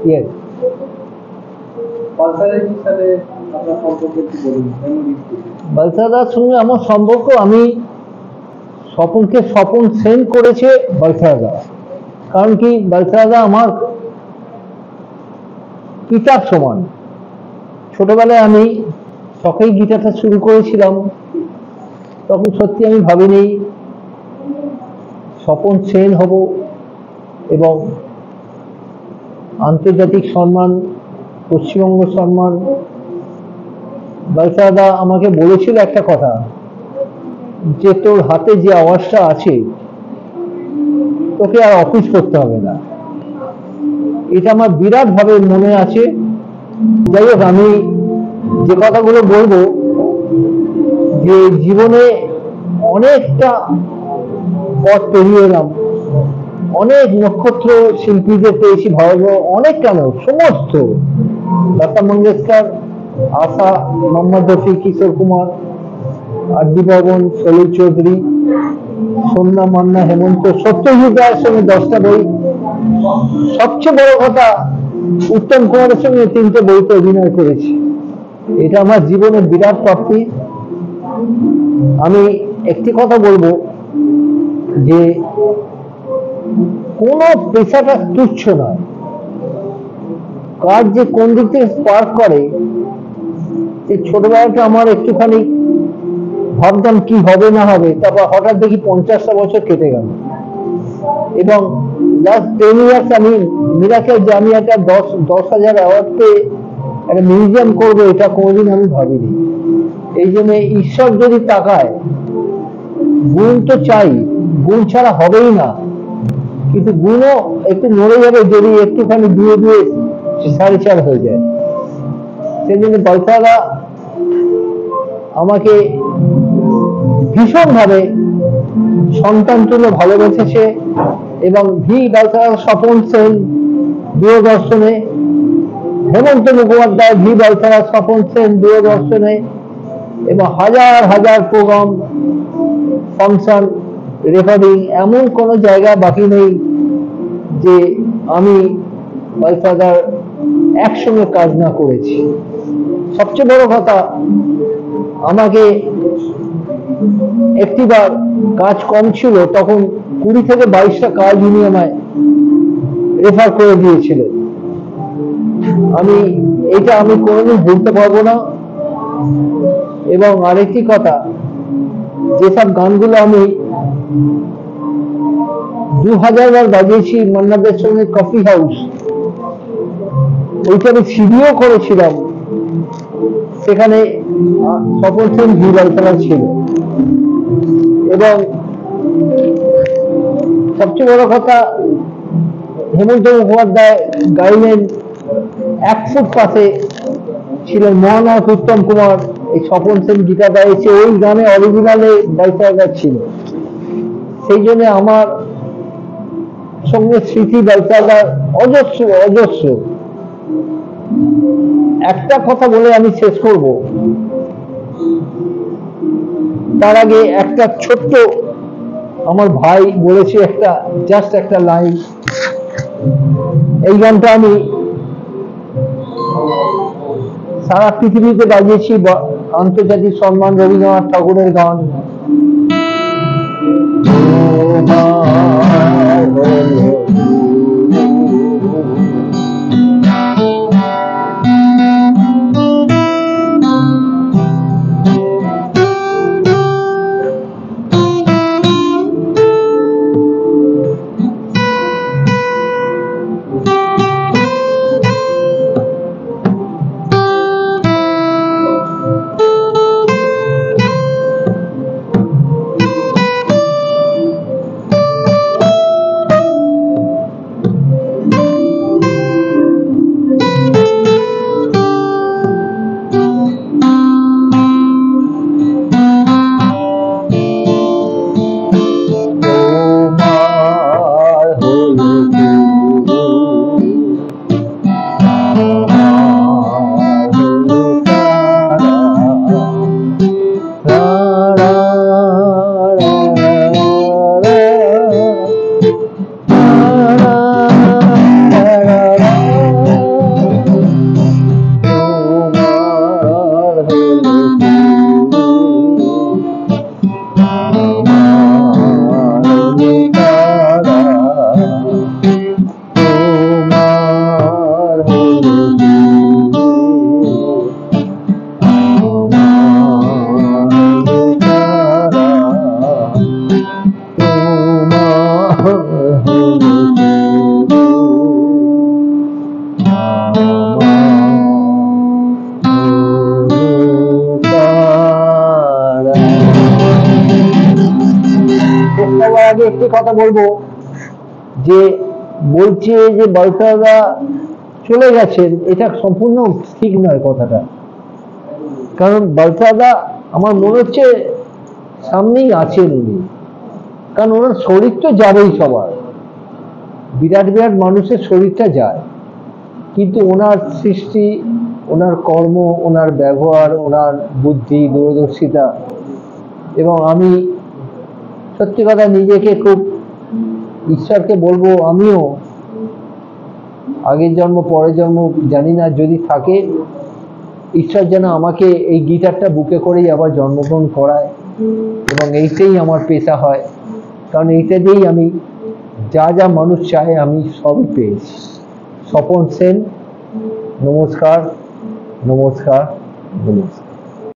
Yes. বালসাদার সঙ্গে আমার সম্পর্ক, আমি স্বপনকে স্বপন সেন্ড করেছে বালসাদা। কারণ কি, বালসাদা আমার পিতার সমান। ছোটবেলায় আমি শখেই গিটারটা শুরু করেছিলাম, তখন সত্যি আমি ভাবিনি স্বপন সেন হব এবং আন্তর্জাতিক সম্মান, পশ্চিমবঙ্গ সম্মান। বালসাদা আমাকে বলেছিল একটা কথা, যে তোর হাতে যে আওয়াজটা আছে তোকে আর অফিস করতে হবে না। এটা আমার বিরাট ভাবে মনে আছে। যাই হোক, আমি যে কথাগুলো বলবো, যে জীবনে অনেকটা পথ পেরিয়ে এলাম, অনেক নক্ষত্র শিল্পীদের পেয়েছি ভারতবর্ষ, অনেক কেন সমস্ত, লতা মঙ্গেশকর, আশা, মোহাম্মদ রফি, কিশোর কুমার, আরডি বর্মন, সলিল চৌধুরী, সন্ধ্যা মান্না, হেমন্ত, সত্যজিৎ রায়ের সঙ্গে 10টা বই। সবচেয়ে বড় কথা, উত্তম কুমারের সঙ্গে 3টে বইতে অভিনয় করেছি। এটা আমার জীবনের বিরাট প্রাপ্তি। আমি একটি কথা বলবো, যে কোন পেশাটা তুচ্ছ নয়। কার যে কোন দিক থেকে স্পার্ক করে, এই ছোটবেলাটা আমার একটুখানি ভাবতাম কি হবে না হবে, তারপর হঠাৎ দেখি 50টা বছর কেটে গেল এবং লাস্ট 10 ইয়ার্স আমি মিরাকেল যে আমি একটা 10,000 অ্যাওয়ার্ড পেয়ে একটা মিউজিয়াম করবো, এটা কোনোদিন আমি ভাবিনি। এই জন্য ঈশ্বর যদি তাকায়, গুণ তো চাই, গুণ ছাড়া হবেই না, কিন্তু গুণও একটু মরে যাবে যদি একটুখানি দিয়ে দিয়ে 4.5 হয়ে যায়। সেই জন্য বালসাদা আমাকে ভীষণ ভাবে সন্তান তুলে ভালোবেসেছে এবং ভি বালসাদা, স্বপন সেন দূরদর্শনে, হেমন্ত মুখোপাধ্যায়, ভি বালসাদা, স্বপন সেন দূরদর্শনে, এবং হাজার হাজার প্রোগ্রাম, ফাংশন, রেকর্ডিং, এমন কোনো জায়গা বাকি নেই যে আমি বালসাদার একসঙ্গে কাজ না করেছি। সবচেয়ে বড় কথা, আমাকে একটিবার কাজ কম ছিল, তখন 20 থেকে 22টা কাজ উনি আমায় রেফার করে দিয়েছিলেন। আমি কোনোদিন ভুলতে পারবো না। এবং আরেকটি কথা, যেসব গানগুলো আমি 2000 বার বাজিয়েছি মান্নাদের সঙ্গে কফি হাউস, ওইটা আমি সিডিও করেছিলাম, সেখানে স্বপন সেন, ভি বালসাদা ছিল। এবং সবচেয়ে বড় কথা, হেমন্ত মুখোপাধ্যায় গাইলেন, 1 ফুট পাশে ছিলেন মহানায়ক উত্তম কুমার, এই স্বপন সেন গীতা গাইছে, ওই গানে অরিজিনালে বালসাদা ছিল। সেই জন্য আমার সঙ্গে স্মৃতি বালসাদার অজস্র অজস্র। একটা কথা বলে আমি শেষ করব, তার আগে একটা ছোট্ট, আমার ভাই বলেছে জাস্ট একটা লাইন। এই গানটা আমি সারা পৃথিবীতে বাজিয়েছি, আন্তর্জাতিক সম্মান, রবীন্দ্রনাথ ঠাকুরের গান। কথা বলবো যে বলছে যে বালতাদা চলে গেছেন, এটা সম্পূর্ণ ঠিক নয় কথাটা। কারণ বালতাদা আমার মনে হচ্ছে সামনেই আছেন উনি, কারণ ওনার শরীর তো যাবেই সবার, বিরাট বিরাট মানুষের শরীরটা যায়, কিন্তু ওনার সৃষ্টি, ওনার কর্ম, ওনার ব্যবহার, ওনার বুদ্ধি, দূরদর্শিতা, এবং আমি সত্যি কথা নিজেকে খুব ঈশ্বরকে বলবো, আমিও আগের জন্ম পরের জন্ম জানি না, যদি থাকে ঈশ্বর যেন আমাকে এই গিটারটা বুকে করেই আবার জন্মগ্রহণ করায়, এবং এইটাই আমার পেশা হয়, কারণ এইটা দিয়েই আমি যা যা মানুষ চায় আমি সবই পেয়েছি। স্বপন সেন, নমস্কার, নমস্কার, নমস্কার।